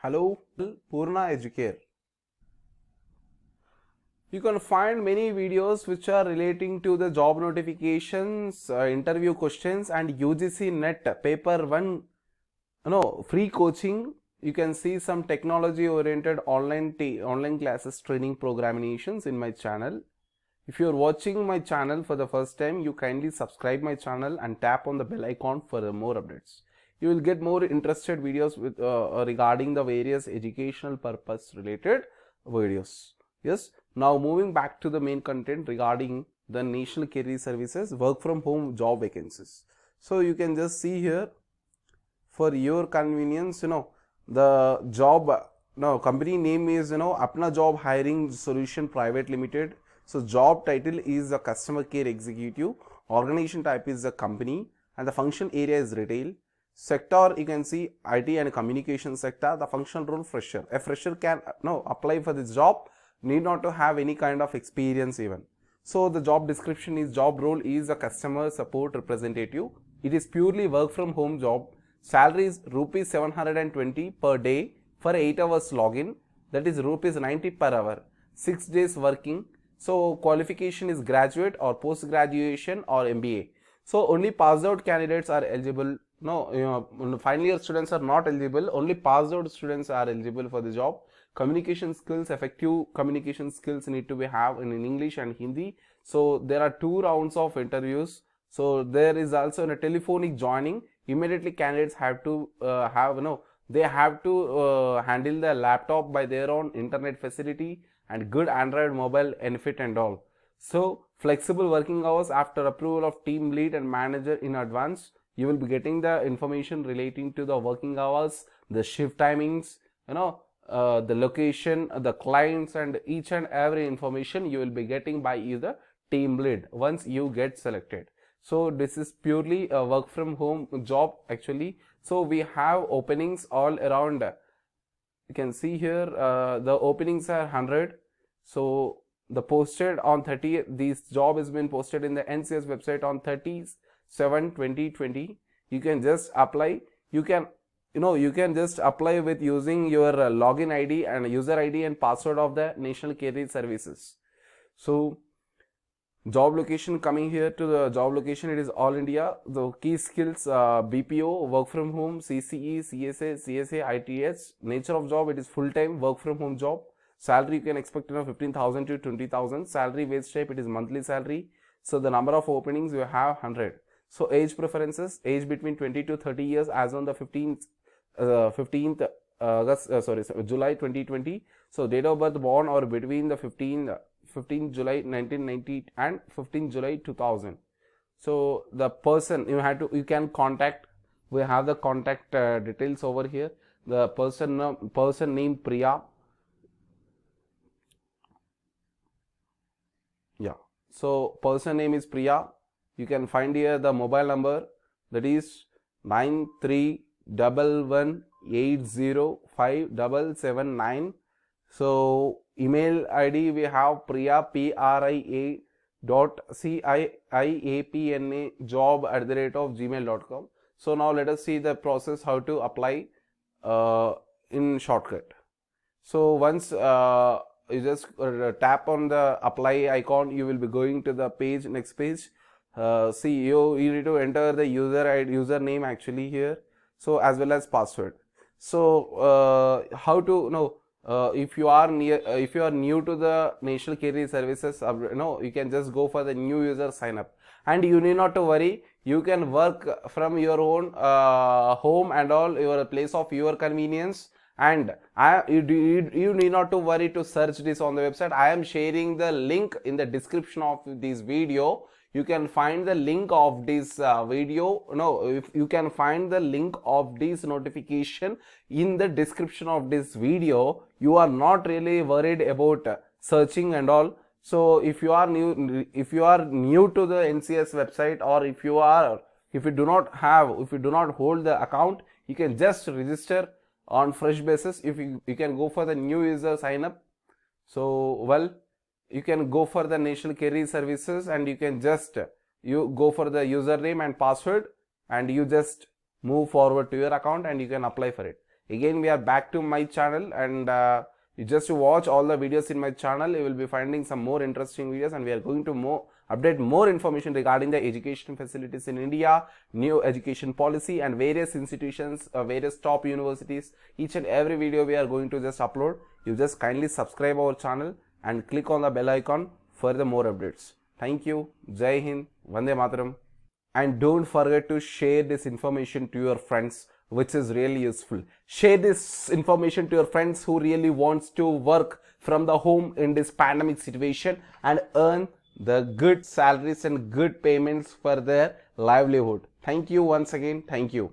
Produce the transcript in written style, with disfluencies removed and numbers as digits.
Hello, Purna Educare. You can find many videos which are relating to the job notifications, interview questions, and UGC NET paper 1 free coaching. You can see some technology oriented online classes training programations in my channel. If you are watching my channel for the first time, you kindly subscribe my channel and tap on the bell icon for more updates. You will get more interested videos with regarding the various educational purpose related videos. Yes. Now moving back to the main content regarding the National Career Services work from home job vacancies. So you can just see here for your convenience, the job, company name is, Apna Job Hiring Solution Private Limited. So job title is the customer care executive, organization type is the company, and the function area is retail. Sector, you can see IT and communication sector. The functional role fresher. A fresher can apply for this job, need not to have any kind of experience even. So the job description is, job role is a customer support representative. It is purely work from home job. Salary is rupees 720 per day for 8 hours login, that is rupees 90 per hour, 6 days working. So qualification is graduate or post graduation or MBA. So only passed out candidates are eligible. Final year students are not eligible. Only passed out students are eligible for the job. Communication skills, effective communication skills need to be have in English and Hindi. So there are 2 rounds of interviews. So there is also a telephonic joining. Immediately candidates have to they have to handle the laptop by their own internet facility and good Android mobile fit and all. So flexible working hours after approval of team lead and manager in advance. You will be getting the information relating to the working hours, the shift timings, the location, the clients, and each and every information you will be getting by either team lead once you get selected. So this is purely a work from home job actually. So we have openings all around. You can see here the openings are 100. So the posted on 30, this job has been posted in the NCS website on 30/7/2020. You can just apply. You can just apply with using your login ID and user ID and password of the National Career Services. So job location, coming here to the job location, it is all India. The key skills, BPO, work from home, CCE, CSA, CSA, ITS. Nature of job, it is full time work from home job. Salary you can expect 15,000 to 20,000. Salary wage type, it is monthly salary. So the number of openings you have 100. So age preferences, age between 20 to 30 years as on the 15th July 2020. So date of birth born or between the 15 July 1990 and 15 July 2000. So the person you can contact. We have the contact details over here. The person name Priya. Yeah. So person name is Priya. You can find here the mobile number, that is 9311805779. So email ID we have Priya, priya.ciapna@gmail.com. So now let us see the process how to apply in shortcut. So once you just tap on the apply icon, you will be going to the page, next page. See, you need to enter the username actually here, so as well as password. So how to know if you are new to the National Career Services, you can just go for the new user sign up, and you need not to worry. You can work from your own home and all, your place of your convenience. And you need not to worry to search this on the website. I am sharing the link in the description of this video. You can find the link of this video. If you can find the link of this notification in the description of this video. You are not really worried about searching and all. So if you are new to the NCS website, or if you do not hold the account, you can just register on fresh basis. If you can go for the new user sign up. So you can go for the National Career Services, and you can just go for the username and password, and you just move forward to your account and you can apply for it. Again, we are back to my channel, and you just watch all the videos in my channel. You will be finding some more interesting videos, and we are going to update more information regarding the education facilities in India, new education policy, and various institutions, various top universities. Each and every video we are going to just upload. You just kindly subscribe our channel and click on the bell icon for the more updates. Thank you. Jai Hind. Vande Mataram. And don't forget to share this information to your friends, which is really useful. Share this information to your friends who really wants to work from the home in this pandemic situation and earn the good salaries and good payments for their livelihood. Thank you once again. Thank you.